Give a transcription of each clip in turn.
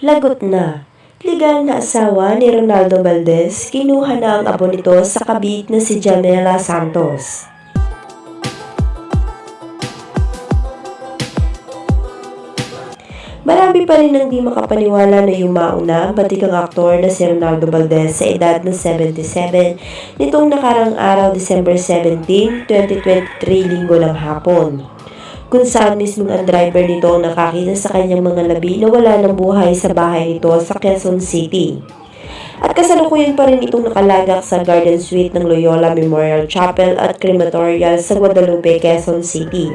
Lagot na. Legal na asawa ni Ronaldo Valdez, kinuha na ang abo nito sa kabit na si Jamela Santos. Marami pa rin ang di makapaniwala na yumao na ang batikang aktor na si Ronaldo Valdez sa edad na 77 nitong nakarang araw December 17, 2023 linggo ng hapon, kung saan mismo ang driver nito ang nakakita sa kanyang mga labi na wala ng buhay sa bahay nito sa Quezon City. At kasalukuyan pa rin itong nakalagak sa Garden Suite ng Loyola Memorial Chapel at Crematorial sa Guadalupe, Quezon City.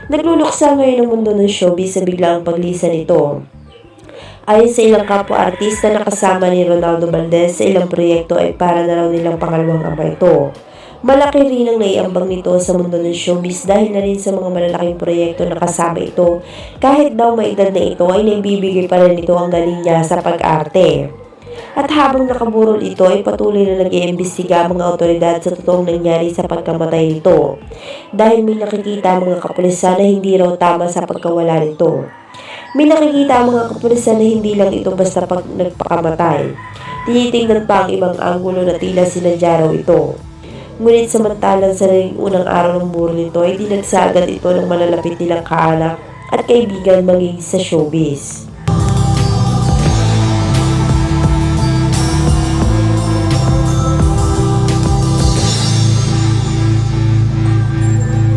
Nagluluksa ngayon ang mundo ng showbiz sa biglang paglisan nito. Ayon sa ilang kapwa-artista na kasama ni Ronaldo Valdez sa ilang proyekto ay para na raw nilang pangalawang ama ito. Malaki rin ang naiambang nito sa mundo ng showbiz dahil na rin sa mga malalaking proyekto na kasama ito. Kahit daw may edad na ito ay naibibigay pa rin ito ang galing niya sa pag-arte. At habang nakaburol ito ay patuloy na nag-iimbestiga ang mga otoridad sa totoong nangyari sa pagkamatay nito. Dahil may nakikita mga kapulisan na hindi raw tama sa pagkawala nito. May nakikita mga kapulisan na hindi lang ito basta nagpakamatay. Tinitingnan pa ang ibang anggulo na tila sinadya raw ito. Ngunit samantalang sa unang araw ng burol nito ay dinagsagad ito ng malalapit nilang kaanak at kaibigan maging sa showbiz.